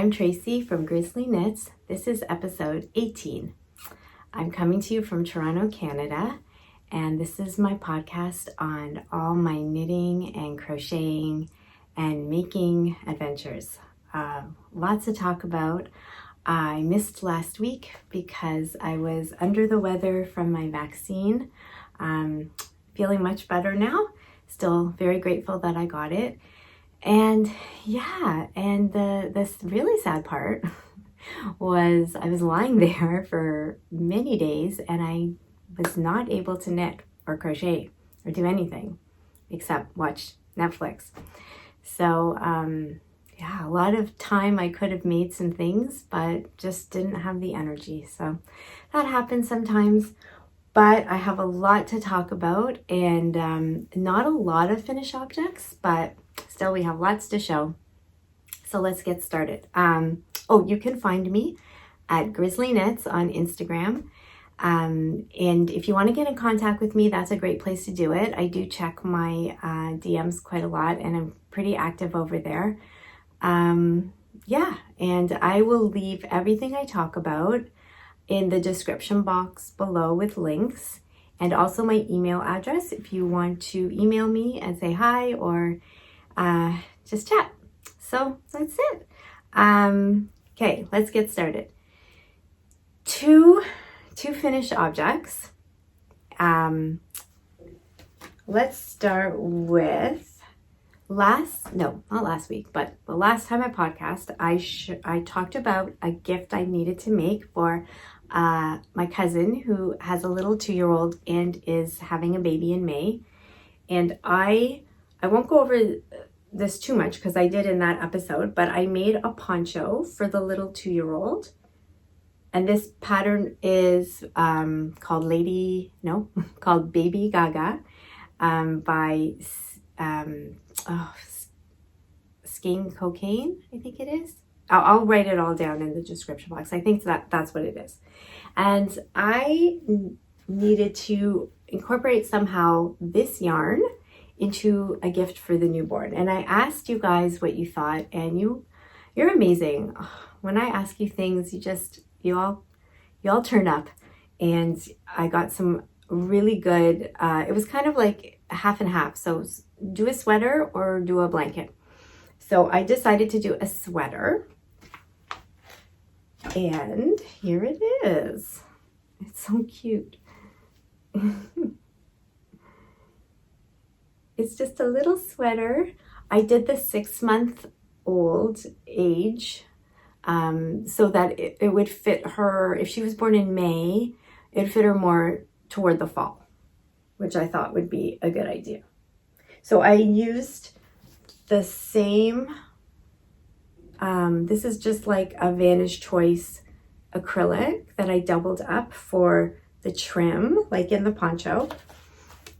I'm Tracy from GrizzlieKnits. This is episode 18. I'm coming to you from Toronto, Canada, and this is my podcast on all my knitting and crocheting and making adventures. Lots to talk about. I missed last week because I was under the weather from my vaccine. Feeling much better now. Still very grateful that I got it. And yeah, and this really sad part was I was lying there for many days and I was not able to knit or crochet or do anything except watch Netflix. So yeah, a lot of time I could have made some things, but just didn't have the energy. So that happens sometimes. But I have a lot to talk about and not a lot of finished objects, but still we have lots to show. So let's get started. You can find me at GrizzlieKnits on Instagram. And if you want to get in contact with me, that's a great place to do it. I do check my DMs quite a lot and I'm pretty active over there. Yeah, and I will leave everything I talk about in the description box below with links and also my email address if you want to email me and say hi or just chat. So that's it. Okay, let's get started. Two finished objects. Let's start with not last week, but the last time I podcast, I talked about a gift I needed to make for my cousin who has a little 2-year-old and is having a baby in May. And I won't go over this too much because I did in that episode, but I made a poncho for the little 2-year-old. And this pattern is called Baby Gaga by Skein Cocaine, I think it is. I'll write it all down in the description box. I think that's what it is. And I needed to incorporate somehow this yarn into a gift for the newborn. And I asked you guys what you thought, and you're amazing. When I ask you things, you all turn up. And I got some really good, it was kind of like half and half. So do a sweater or do a blanket. So I decided to do a sweater. And here it is. It's so cute. It's just a little sweater. I did the 6-month-old age so that it would fit her. If she was born in May, it would fit her more toward the fall, which I thought would be a good idea. So I used the same, this is just like a Vantage Choice acrylic that I doubled up for the trim, like in the poncho.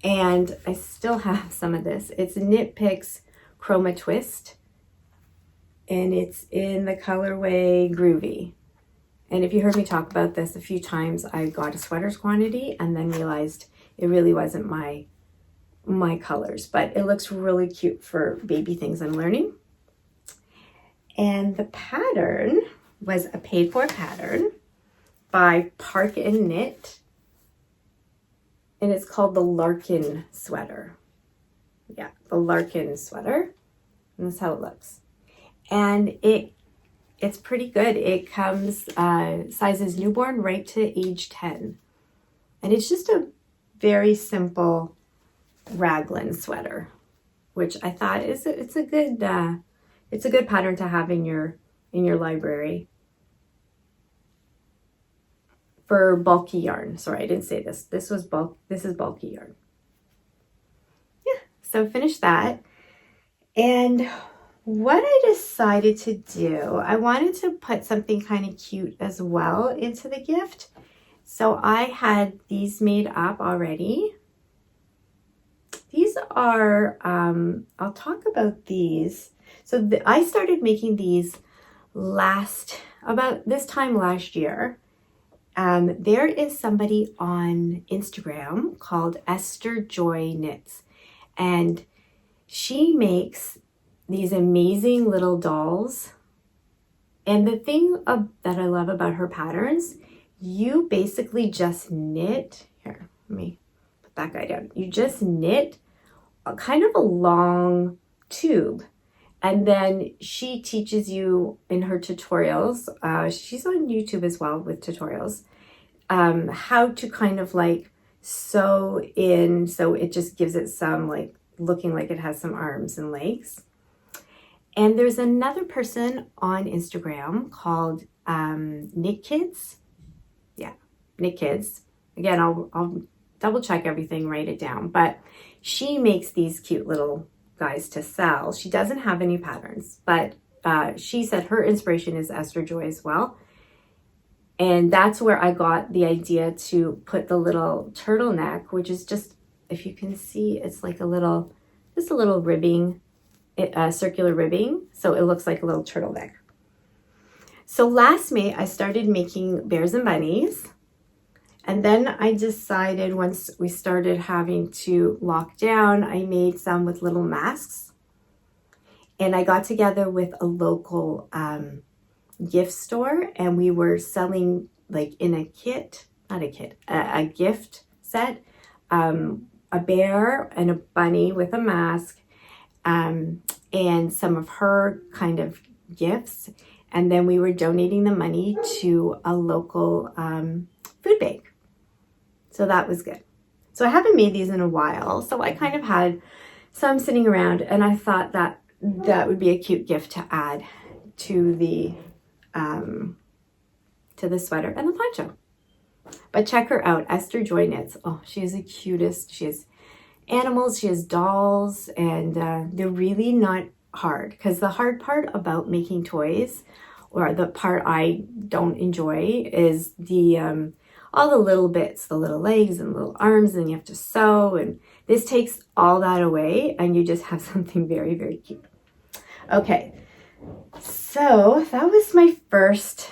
And I still have some of this. It's Knit Picks Chroma Twist. And it's in the colorway Groovy. And if you heard me talk about this a few times, I got a sweaters quantity and then realized it really wasn't my colors, but it looks really cute for baby things I'm learning. And the pattern was a paid for pattern by Park and Knit. And it's called the Larkin Sweater. Yeah, the Larkin Sweater. And that's how it looks. And it's pretty good. It comes sizes newborn right to age 10. And it's just a very simple raglan sweater, which I thought it's a good pattern to have in your library for bulky yarn. Sorry, I didn't say this. This is bulky yarn. Yeah, so finished that. And what I decided to do, I wanted to put something kind of cute as well into the gift. So I had these made up already. These are, I'll talk about these. So I started making these about this time last year. There is somebody on Instagram called EstherJoyKnits, and she makes these amazing little dolls And the thing that I love about her patterns, you basically just knit, here, let me put that guy down. You just knit a kind of a long tube. And then she teaches you in her tutorials, she's on YouTube as well with tutorials, how to kind of like sew in, so it just gives it some like looking like it has some arms and legs. And there's another person on Instagram called KnittyKids. Yeah, KnittyKids. Again, I'll double check everything, write it down. But she makes these cute little guys to sell. She doesn't have any patterns, but she said her inspiration is Esther Joy as well. And that's where I got the idea to put the little turtleneck, which is just, if you can see, it's like a little, just a little ribbing, circular ribbing. So it looks like a little turtleneck. So last May, I started making bears and bunnies. And then I decided once we started having to lock down, I made some with little masks. And I got together with a local gift store, and we were selling like in a kit, not a kit, a gift set, a bear and a bunny with a mask, and some of her kind of gifts. And then we were donating the money to a local food bank. So that was good. So I haven't made these in a while. So I kind of had some sitting around, and I thought that that would be a cute gift to add to the sweater and the poncho. But check her out, EstherJoyKnits. Oh, she is the cutest. She has animals, she has dolls, and they're really not hard. Because the hard part about making toys, or the part I don't enjoy, is the all the little bits, the little legs and little arms, and you have to sew, and this takes all that away, and you just have something very, very cute. Okay, so that was my first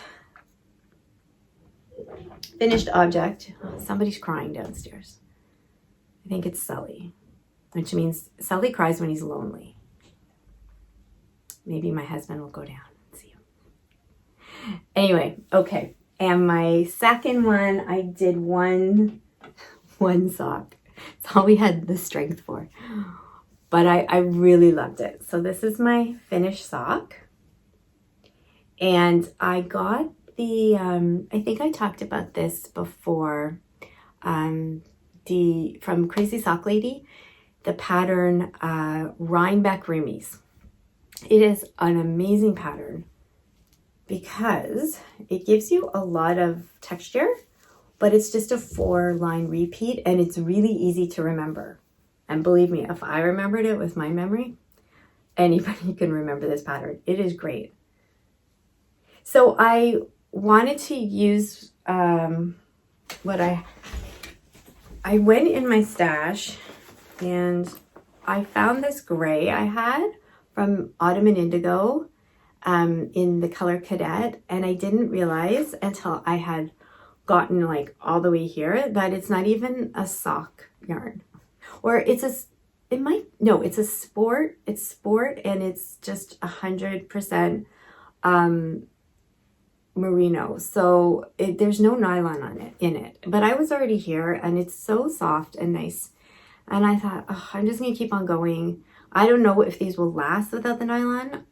finished object. Oh, somebody's crying downstairs. I think it's Sully, which means Sully cries when he's lonely. Maybe my husband will go down and see him. Anyway, okay. And my second one, I did one sock. It's all we had the strength for. But I really loved it. So this is my finished sock. And I got the, I think I talked about this before, from Crazy Sock Lady, the pattern Rhinebeck Roomies. It is an amazing pattern, because it gives you a lot of texture, but it's just a 4-line repeat, and it's really easy to remember. And believe me, if I remembered it with my memory, anybody can remember this pattern. It is great. So I wanted to use what I went in my stash, and I found this gray I had from Autumn and Indigo, in the color Cadet, and I didn't realize until I had gotten like all the way here that it's not even a sock yarn, or it's a sport. It's sport, and it's just 100% merino. So there's no nylon in it. But I was already here, and it's so soft and nice, and I thought, oh, I'm just gonna keep on going. I don't know if these will last without the nylon.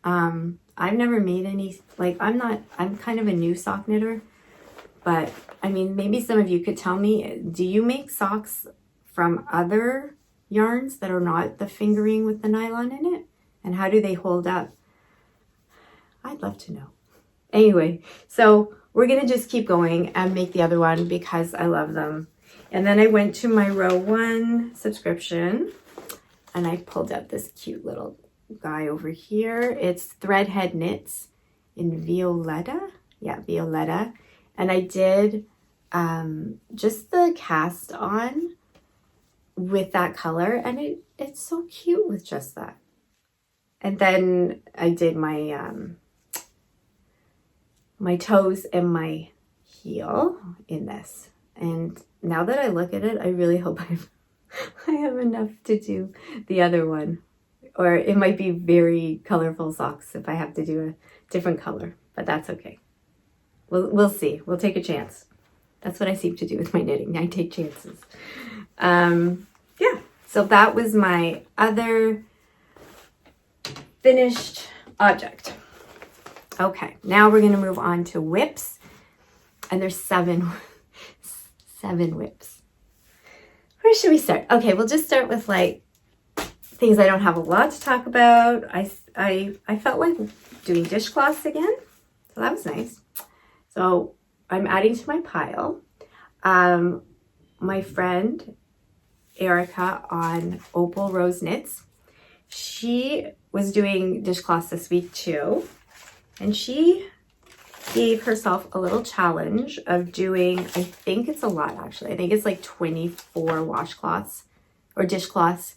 I've never made any, like, I'm kind of a new sock knitter, but I mean, maybe some of you could tell me, do you make socks from other yarns that are not the fingering with the nylon in it? And how do they hold up? I'd love to know. Anyway, so we're gonna just keep going and make the other one because I love them. And then I went to my Row 1 subscription, and I pulled out this cute little guy over here. It's Threadhead Knits in Violetta. Yeah, Violetta. And I did just the cast on with that color, and it's so cute with just that. And then I did my my toes and my heel in this. And now that I look at it, I really hope I have enough to do the other one. Or it might be very colorful socks if I have to do a different color. but that's okay. We'll see. We'll take a chance. That's what I seem to do with my knitting. I take chances. Yeah, so that was my other finished object. Okay, now we're going to move on to whips. And there's seven whips. Where should we start? Okay, we'll just start with like things I don't have a lot to talk about. I felt like doing dishcloths again, so that was nice. So I'm adding to my pile. My friend Erica on Opal Rose Knits, she was doing dishcloths this week too, and she gave herself a little challenge of doing, I think it's a lot actually, I think it's like 24 washcloths or dishcloths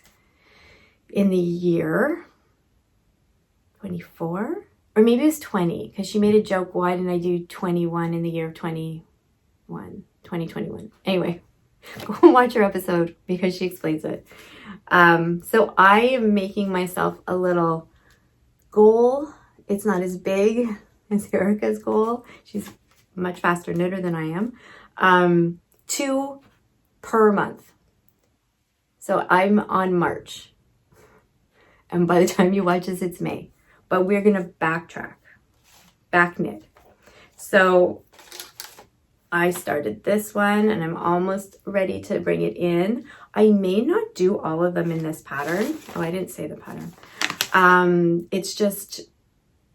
in the year. 24? Or maybe it was 20, because she made a joke, why didn't I do 21 in the year of 2021? Anyway, go and watch her episode because she explains it. So I am making myself a little goal. It's not as big as Erica's goal. She's a much faster knitter than I am. 2 per month. So I'm on March. And by the time you watch this, it's May. But we're going to backtrack, back knit. So I started this one and I'm almost ready to bring it in. I may not do all of them in this pattern. Oh, I didn't say the pattern. It's just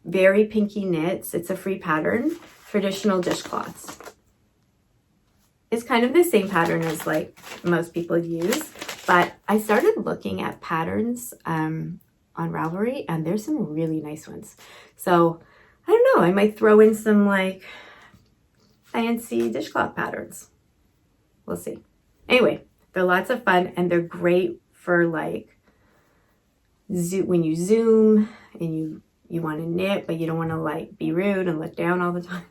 Very Pinky Knits. It's a free pattern, traditional dishcloths. It's kind of the same pattern as like most people use, but I started looking at patterns on Ravelry, and there's some really nice ones. So I don't know, I might throw in some like fancy dishcloth patterns. We'll see. Anyway, they're lots of fun and they're great for like when you Zoom and you want to knit, but you don't want to like be rude and look down all the time.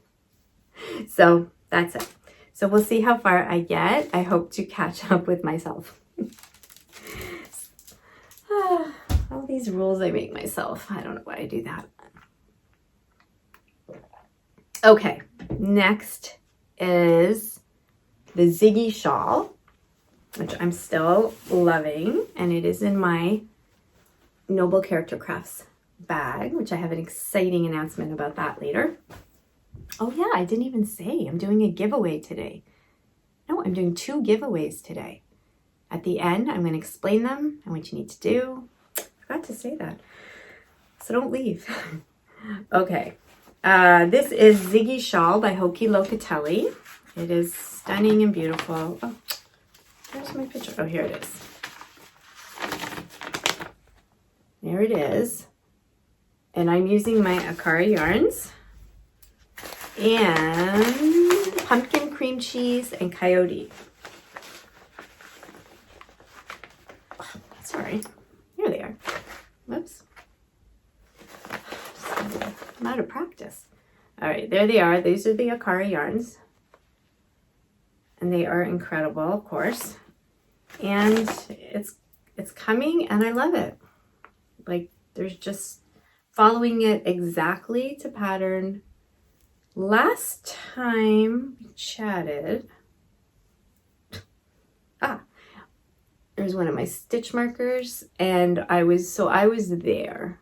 So that's it. So we'll see how far I get. I hope to catch up with myself. All these rules I make myself. I don't know why I do that. Okay, next is the Ziggy shawl, which I'm still loving, and it is in my Noble Character Crafts bag, which I have an exciting announcement about that later. Oh yeah, I didn't even say I'm doing a giveaway today. No, I'm doing 2 giveaways today. At the end, I'm going to explain them and what you need to do. I forgot to say that, so don't leave. Okay, this is Ziggy Shawl by Hoki Locatelli. It is stunning and beautiful. Oh, where's my picture? Oh, here it is. There it is. And I'm using my Akara yarns and pumpkin cream cheese and coyote. Oh, sorry. Here they are. Whoops. I'm out of practice. All right, there they are. These are the Akara yarns. And they are incredible, of course. And it's coming and I love it. Like, there's just following it exactly to pattern. Last time we chatted, there's one of my stitch markers, and I was there.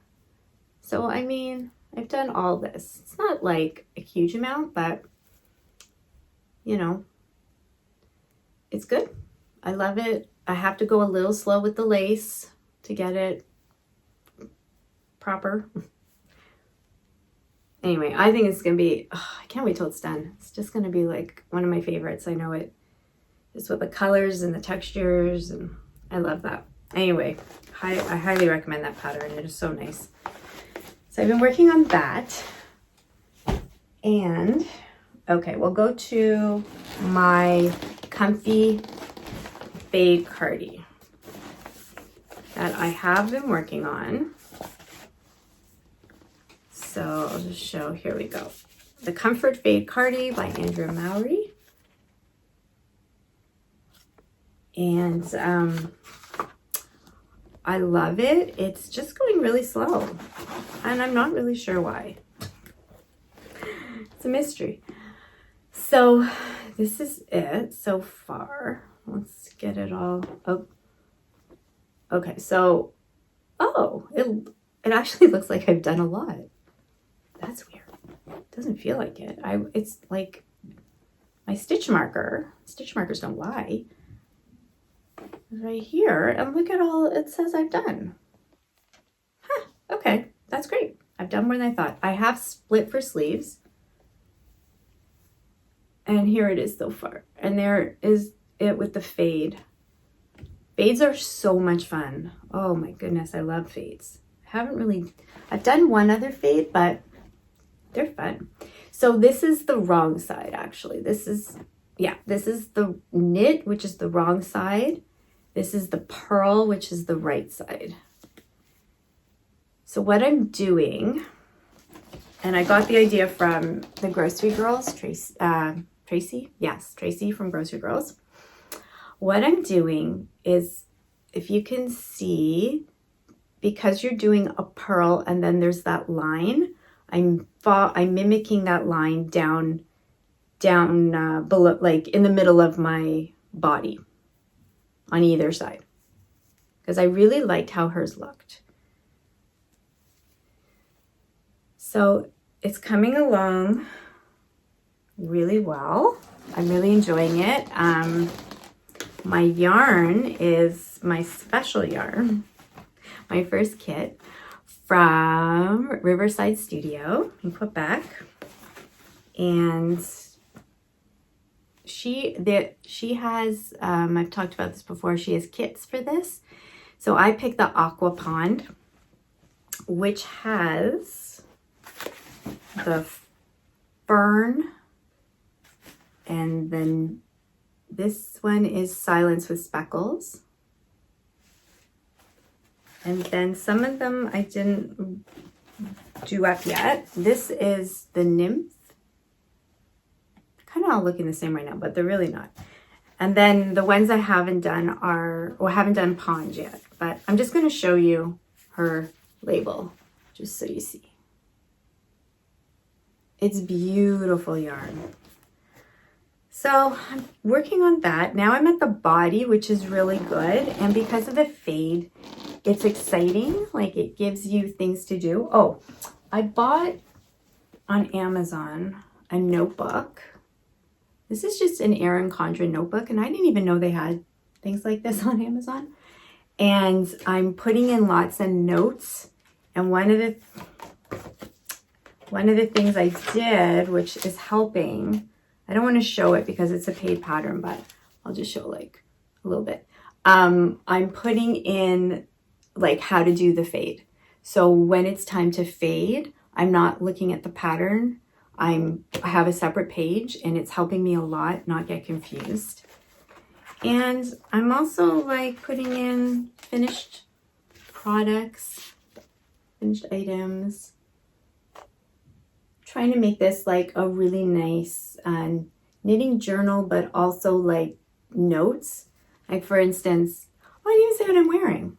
So I mean, I've done all this. It's not like a huge amount, but you know, it's good. I love it. I have to go a little slow with the lace to get it proper. Anyway, I think it's gonna be, I can't wait till it's done. It's just gonna be like one of my favorites. I know it, just with the colors and the textures, and I love that. Anyway, I highly recommend that pattern. It is so nice. So I've been working on that. And okay, we'll go to my comfy fade cardi that I have been working on. So I'll just show, here we go. The Comfort Fade Cardi by Andrew Mowry. And I love it. It's just going really slow. And I'm not really sure why. It's a mystery. So this is it so far. Let's get it all up. Okay, so, oh, it actually looks like I've done a lot. That's weird. It doesn't feel like it. It's like my stitch markers don't lie. Right here, and look at all it says I've done. Huh, okay, that's great. I've done more than I thought. I have split for sleeves. And here it is so far. And there is it with the fade. Fades are so much fun. Oh my goodness, I love fades. I've done one other fade, but they're fun. So this is the wrong side, actually. This is the knit, which is the wrong side. This is the purl, which is the right side. So what I'm doing, and I got the idea from the Grocery Girls, Tracy from Grocery Girls. What I'm doing is, if you can see, because you're doing a purl and then there's that line, I'm mimicking that line down below, like in the middle of my body on either side, because I really liked how hers looked. So it's coming along really well. I'm really enjoying it. My yarn is my special yarn, my first kit from Riverside Studio in Quebec. And she has, I've talked about this before, she has kits for this. So I picked the Aqua Pond, which has the fern, and then this one is Silence with Speckles. And then some of them I didn't do up yet. This is the Nymph. Kind of all looking the same right now, but they're really not. And then the ones I haven't done haven't done Pond yet, but I'm just going to show you her label just so you see. It's beautiful yarn. So I'm working on that. Now I'm at the body, which is really good. And because of the fade, it's exciting. Like, it gives you things to do. Oh, I bought on Amazon a notebook. This is just an Erin Condren notebook, and I didn't even know they had things like this on Amazon. And I'm putting in lots of notes. And one of the things I did, which is helping, I don't want to show it because it's a paid pattern, but I'll just show like a little bit. I'm putting in like how to do the fade. So when it's time to fade, I'm not looking at the pattern. I have a separate page, and it's helping me a lot not get confused. And I'm also like putting in finished products, finished items, trying to make this like a really nice knitting journal, but also like notes. Like, for instance, I didn't even say what I'm wearing.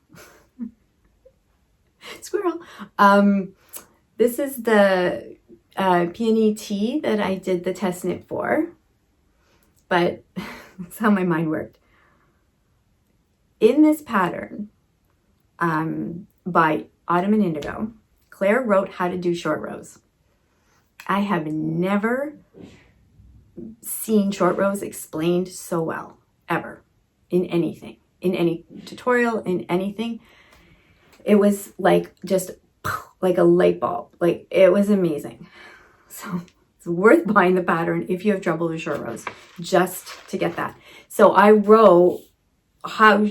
Squirrel. This is the peony tee that I did the test knit for, but that's how my mind worked. In this pattern by Autumn and Indigo, Claire wrote how to do short rows. I have never seen short rows explained so well, ever, in anything, in any tutorial, in anything. It was like just like a light bulb. Like, it was amazing. So it's worth buying the pattern if you have trouble with short rows, just to get that. So I wrote how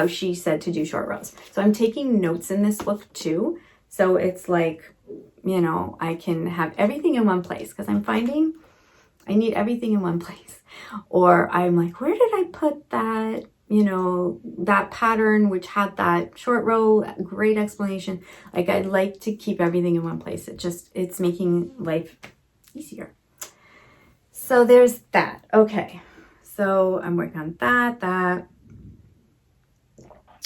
she said to do short rows. So I'm taking notes in this book too. So it's like, you know, I can have everything in one place, because I'm finding I need everything in one place. Or I'm like, where did I put that, you know, that pattern which had that short row, great explanation. Like, I'd like to keep everything in one place. It's making life easier. So there's that. Okay. So I'm working on that.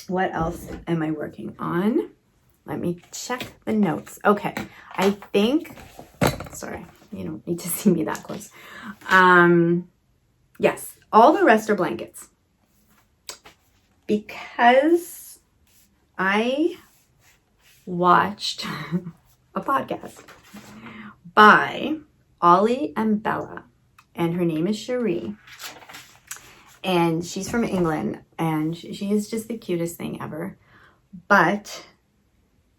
What else am I working on? Let me check the notes. Okay. I think, sorry, you don't need to see me that close. Yes, all the rest are blankets. Because I watched a podcast by Ollie and Bella, and her name is Cherie, and she's from England, and she is just the cutest thing ever, but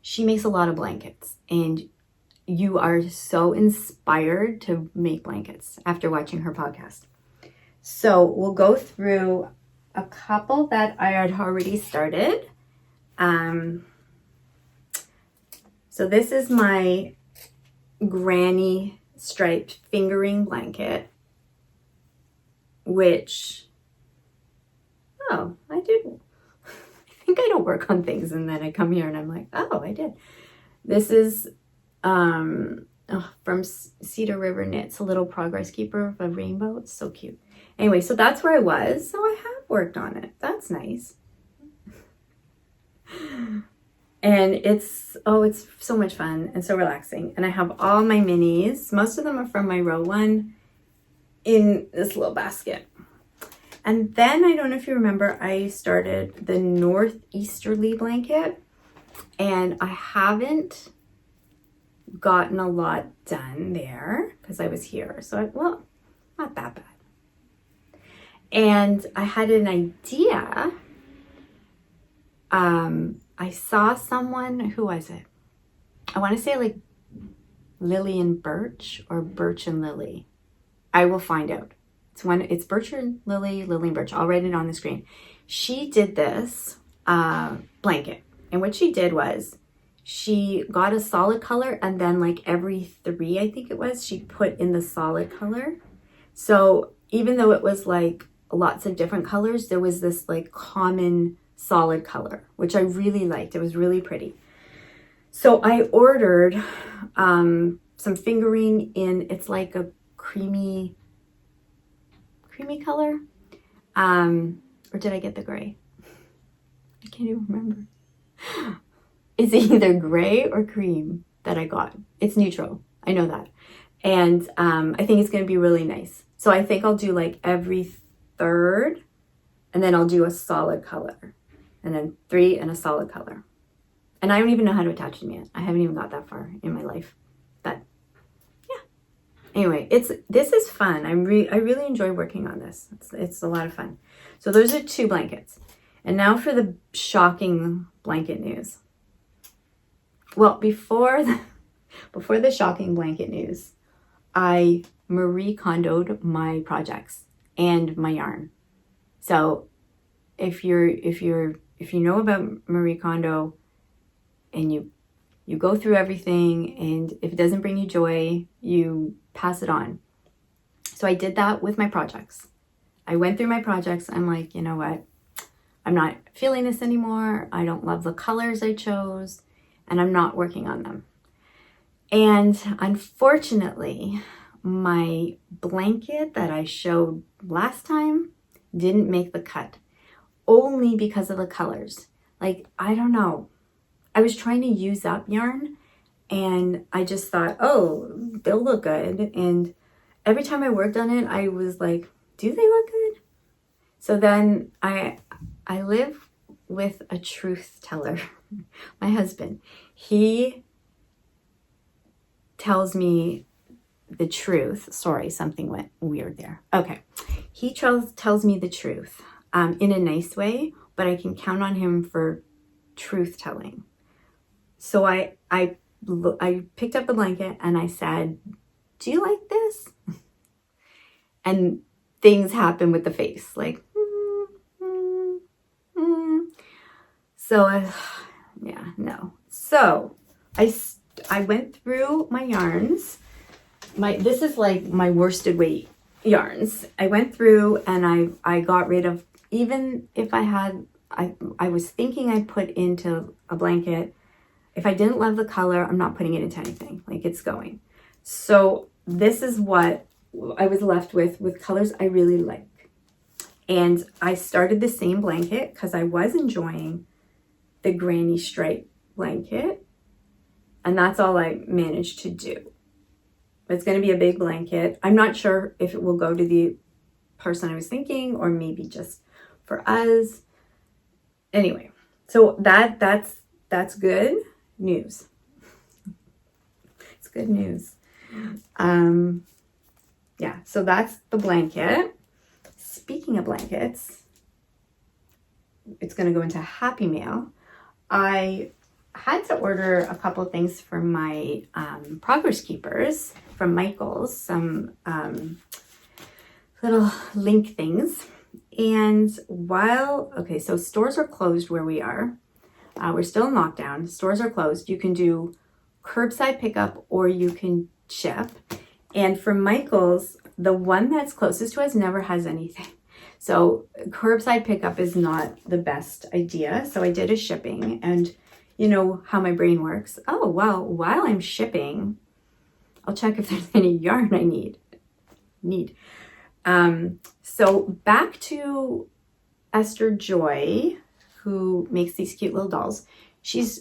she makes a lot of blankets, and you are so inspired to make blankets after watching her podcast. So we'll go through a couple that I had already started. So this is my granny striped fingering blanket, which, oh, I did. I think I don't work on things and then I come here and I'm like, oh, I did. This is from Cedar River Knits, a little progress keeper of a rainbow. It's so cute. Anyway, so that's where I was. So I have worked on it. That's nice. And it's so much fun and so relaxing. And I have all my minis. Most of them are from my row one in this little basket. And then, I don't know if you remember, I started the northeasterly blanket. And I haven't gotten a lot done there because I was here. So, well, not that bad. And I had an idea. I saw someone, who was it? I want to say like Lily and Birch or Birch and Lily. I will find out. It's Birch and Lily, Lily and Birch. I'll write it on the screen. She did this blanket. And what she did was she got a solid color, and then like every 3, I think it was, she put in the solid color. So even though it was like lots of different colors, there was this like common solid color, which I really liked. It was really pretty. So I ordered some fingering in, it's like a creamy color. Or did I get the gray? I can't even remember. It's either gray or cream that I got. It's neutral. I know that. And I think it's going to be really nice. So I think I'll do like every 3rd, and then I'll do a solid color, and then 3 and a solid color. And I don't even know how to attach them yet. I haven't even got that far in my life. But yeah. Anyway, this is fun. I really enjoy working on this. It's a lot of fun. So those are 2 blankets. And now for the shocking blanket news. Well, before the shocking blanket news, I Marie Kondo'd my projects and my yarn. So if you know about Marie Kondo and you go through everything, and if it doesn't bring you joy, you pass it on. So I did that with my projects. I went through my projects. I'm like, you know what? I'm not feeling this anymore. I don't love the colors I chose, and I'm not working on them. And unfortunately, my blanket that I showed last time didn't make the cut, only because of the colors. Like, I don't know. I was trying to use up yarn, and I just thought, oh, they'll look good. And every time I worked on it, I was like, do they look good? So then I live with a truth teller, my husband. He tells me the truth. Sorry, something went weird there. Okay. He tells me the truth in a nice way, but I can count on him for truth telling. So I picked up the blanket and I said, do you like this? And things happen with the face, like, So, yeah, no. So I went through my yarns. This is like my worsted weight yarns. I went through and I got rid of, even if I was thinking I put into a blanket, if I didn't love the color, I'm not putting it into anything. Like, it's going. So this is what I was left with colors I really like. And I started the same blanket because I was enjoying the granny stripe blanket. And that's all I managed to do. It's going to be a big blanket. I'm not sure if it will go to the person I was thinking or maybe just for us. Anyway, so that's good news. It's good news. Yeah, so that's the blanket. Speaking of blankets, it's going to go into Happy Mail. I had to order a couple things for my Progress Keepers from Michael's, some little link things. And so stores are closed where we are. We're still in lockdown. Stores are closed. You can do curbside pickup or you can ship. And for Michael's, the one that's closest to us never has anything. So curbside pickup is not the best idea. So I did a shipping, and you know how my brain works. Oh, well, while I'm shipping, I'll check if there's any yarn I need. So back to Esther Joy, who makes these cute little dolls. She's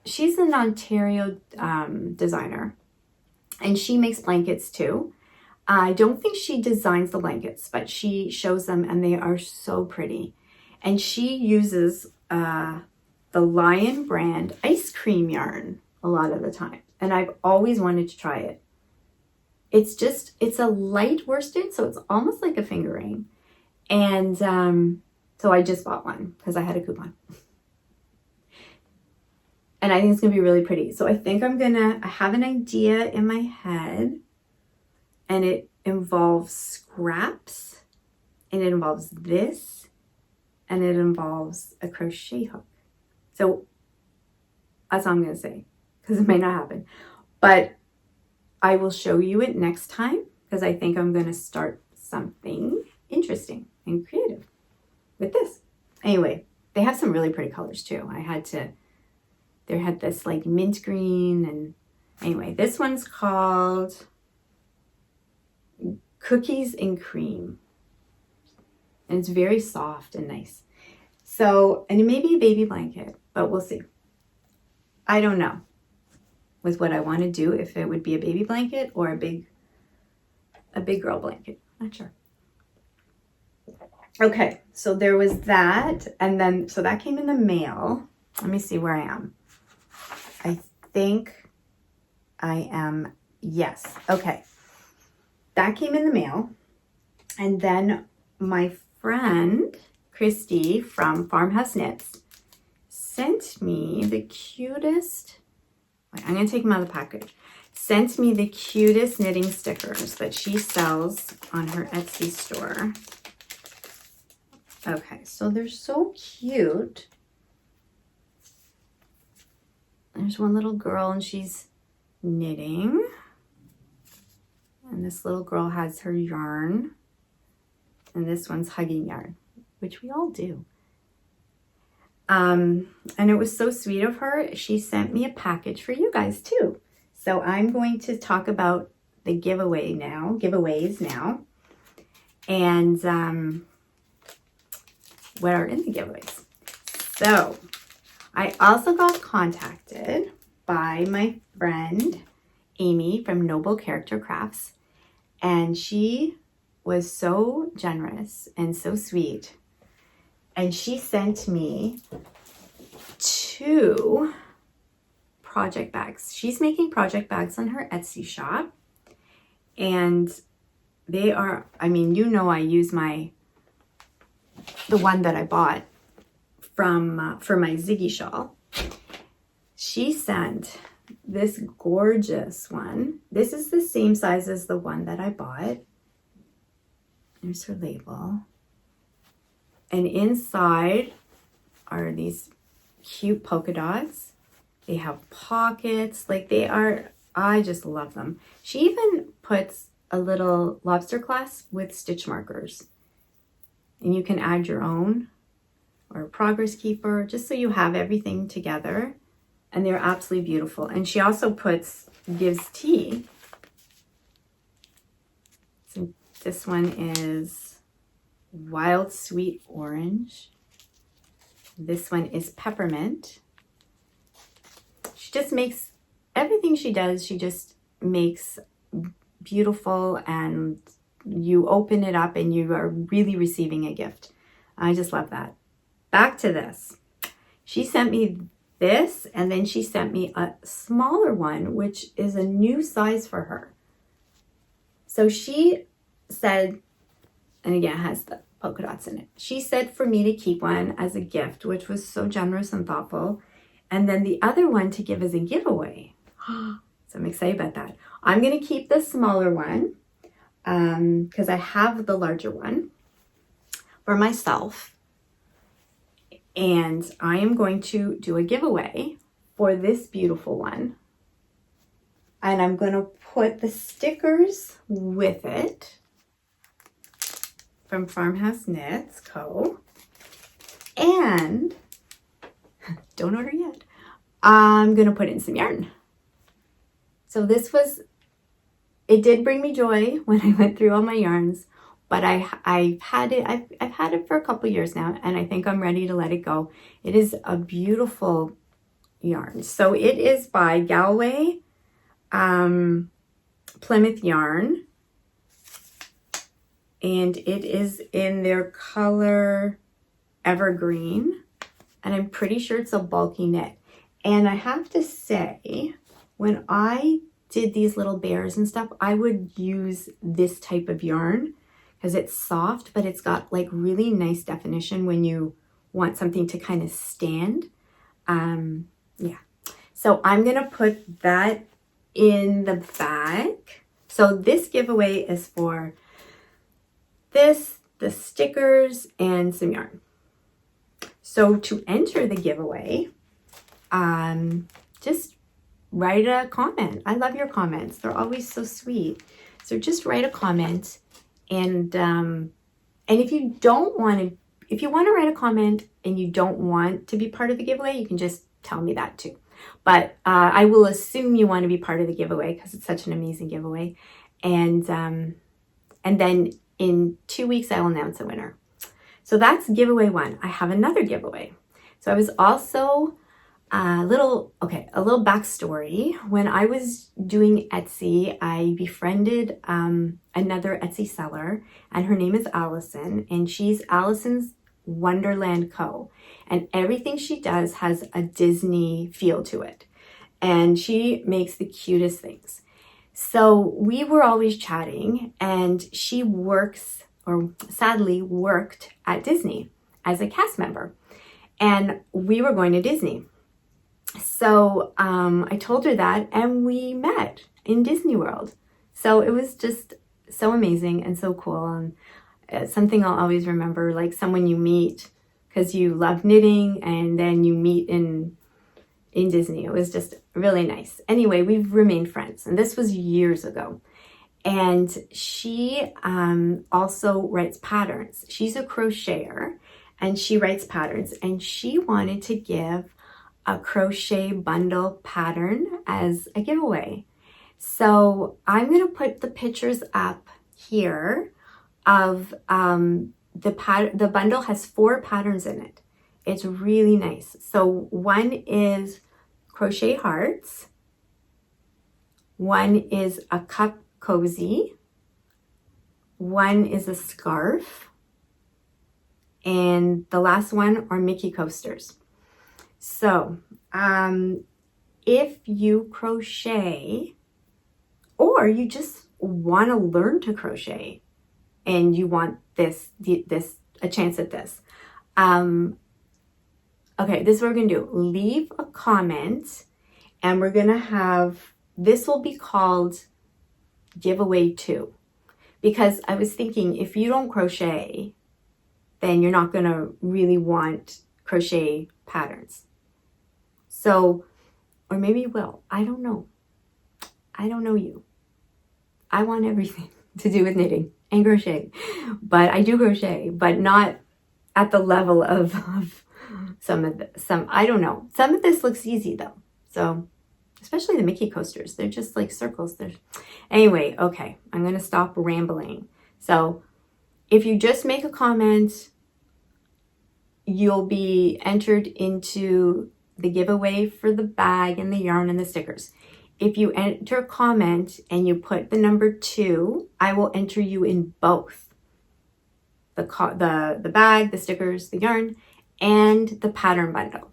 an Ontario designer, and she makes blankets too. I don't think she designs the blankets, but she shows them, and they are so pretty. And she uses the Lion brand ice cream yarn a lot of the time, and I've always wanted to try it. It's a light worsted, so it's almost like a fingering. And so I just bought one because I had a coupon. And I think it's going to be really pretty. So I think I have an idea in my head, and it involves scraps, and it involves this, and it involves a crochet hook. So that's all I'm going to say, because it might not happen. But I will show you it next time, because I think I'm going to start something interesting and creative with this. Anyway, they have some really pretty colors too. They had this like mint green, and anyway, this one's called Cookies and Cream. And it's very soft and nice. So, and it may be a baby blanket, but we'll see. I don't know with what I want to do, if it would be a baby blanket or a big girl blanket. Not sure. Okay, so there was that, and then so that came in the mail. Let me see where I am. I think I am, yes. Okay. That came in the mail. And then my friend Christy from Farmhouse Knits sent me the cutest, I'm going to take them out of the package, sent me the cutest knitting stickers that she sells on her Etsy store. Okay, so they're so cute. There's one little girl, and she's knitting. And this little girl has her yarn. And this one's hugging yarn, which we all do. And it was so sweet of her. She sent me a package for you guys too. So I'm going to talk about the giveaways now. And what are in the giveaways. So I also got contacted by my friend Amy from Noble Character Crafts, and she was so generous and so sweet, and she sent me 2 project bags. She's making project bags on her Etsy shop, and they are, I mean, you know, I use the one that I bought from for my Ziggy shawl. She sent this gorgeous one. This is the same size as the one that I bought. There's her label. And inside are these cute polka dots. They have pockets. Like, they are, I just love them. She even puts a little lobster clasp with stitch markers. And you can add your own, or a progress keeper, just so you have everything together. And they're absolutely beautiful. And she also gives tea. So this one is wild sweet orange. This one is peppermint. She just makes everything she does, she just makes beautiful, and you open it up and you are really receiving a gift. I just love that. Back to this. She sent me this, and then she sent me a smaller one, which is a new size for her. So she said, and again, it has the polka dots in it. She said for me to keep one as a gift, which was so generous and thoughtful. And then the other one to give as a giveaway. So I'm excited about that. I'm going to keep the smaller one because I have the larger one for myself. And I am going to do a giveaway for this beautiful one. And I'm going to put the stickers with it from Farmhouse Knits Co. And don't order yet. I'm going to put in some yarn. So this was, it did bring me joy when I went through all my yarns, but I've had it for a couple years now, and I think I'm ready to let it go. It is a beautiful yarn. So it is by Galway Plymouth Yarn, and it is in their color Evergreen, and I'm pretty sure it's a bulky knit. And I have to say, when I did these little bears and stuff, I would use this type of yarn because it's soft, but it's got like really nice definition when you want something to kind of stand. Yeah. So I'm going to put that in the bag. So this giveaway is for this, the stickers, and some yarn. So to enter the giveaway, just write a comment. I love your comments. They're always so sweet. So just write a comment, and if you don't want to, if you want to write a comment and you don't want to be part of the giveaway, you can just tell me that too. But I will assume you want to be part of the giveaway because it's such an amazing giveaway. And then in 2 weeks, I will announce a winner. So that's giveaway one. I have another giveaway. So I was also a little backstory. When I was doing Etsy, I befriended another Etsy seller, and her name is Allison, and she's Allison's Wonderland Co. And everything she does has a Disney feel to it. And she makes the cutest things. So we were always chatting, and she works, or sadly worked at Disney as a cast member. And we were going to Disney. So I told her that, and we met in Disney World. So it was just so amazing and so cool. And it's something I'll always remember, like someone you meet because you love knitting, and then you meet in Disney. It was just really nice. Anyway, we've remained friends, and this was years ago. And she also writes patterns. She's a crocheter, and she writes patterns, and she wanted to give a crochet bundle pattern as a giveaway. So I'm going to put the pictures up here of the bundle has 4 patterns in it. It's really nice. So one is crochet hearts, one is a cup cozy, one is a scarf, and the last one are Mickey coasters. So if you crochet, or you just want to learn to crochet and you want a chance at this, okay, this is what we're gonna do. Leave a comment, and we're gonna have, this will be called giveaway 2, because I was thinking if you don't crochet, then you're not gonna really want crochet patterns. So, or maybe you will. I don't know. I don't know you. I want everything to do with knitting and crochet, but I do crochet, but not at the level of I don't know. Some of this looks easy though. So, especially the Mickey coasters, they're just like circles. Anyway, okay, I'm going to stop rambling. So if you just make a comment, you'll be entered into the giveaway for the bag and the yarn and the stickers. if you enter a comment and you put the number 2, I will enter you in both. The bag, the stickers, the yarn, and the pattern bundle.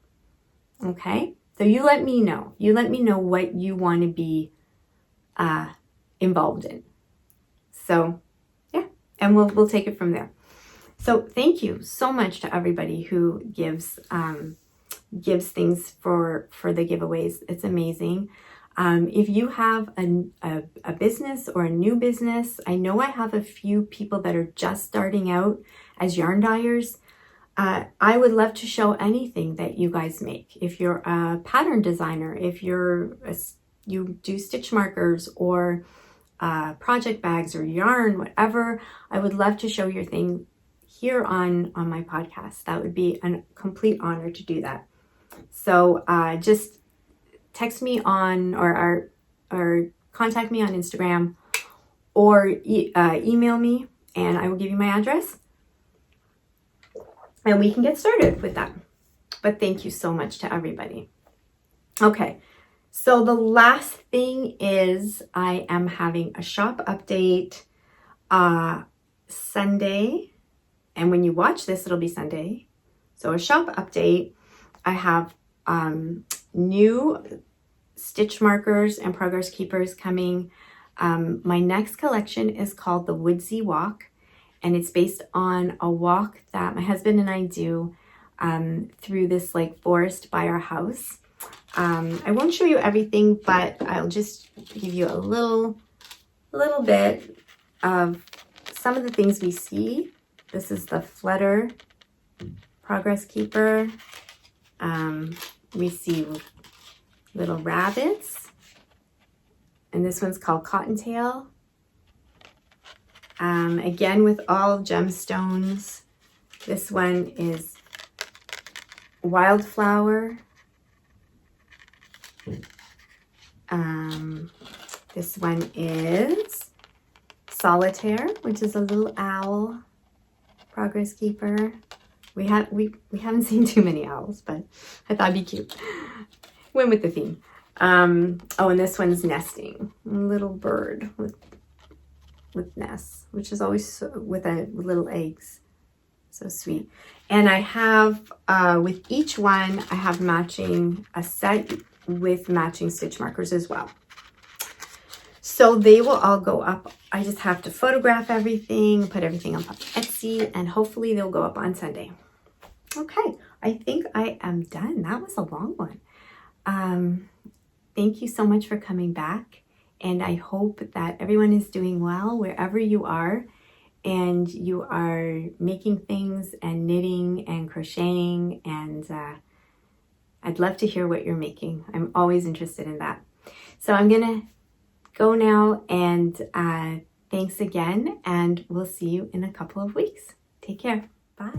Okay? So you let me know. You let me know what you want to be involved in. So, yeah. And we'll take it from there. So thank you so much to everybody who gives things for the giveaways. It's amazing. If you have a business or a new business, I know I have a few people that are just starting out as yarn dyers. I would love to show anything that you guys make. If you're a pattern designer, if you do stitch markers or project bags or yarn, whatever, I would love to show your thing here on my podcast. That would be a complete honor to do that. So just text me on or contact me on Instagram or email me, and I will give you my address and we can get started with that. But thank you so much to everybody. Okay, so the last thing is I am having a shop update Sunday, and when you watch this it'll be Sunday. So a shop update. I have new stitch markers and progress keepers coming. My next collection is called the Woodsy Walk, and it's based on a walk that my husband and I do through this like forest by our house. I won't show you everything, but I'll just give you a little bit of some of the things we see. This is the Flutter progress keeper. We see little rabbits, and this one's called Cottontail. Again with all gemstones. This one is Wildflower. This one is Solitaire, which is a little owl progress keeper. We haven't seen too many owls, but I thought it'd be cute. Went with the theme. Oh, and this one's Nesting, a little bird with nests, which is always with little eggs. So sweet. And I have with each one, I have a set with matching stitch markers as well. So they will all go up. I just have to photograph everything, put everything up on Etsy, and hopefully they'll go up on Sunday. Okay, I think I am done. That was a long one. Thank you so much for coming back, and I hope that everyone is doing well wherever you are, and you are making things and knitting and crocheting, and I'd love to hear what you're making. I'm always interested in that. So I'm gonna go now, and thanks again, and we'll see you in a couple of weeks. Take care. Bye.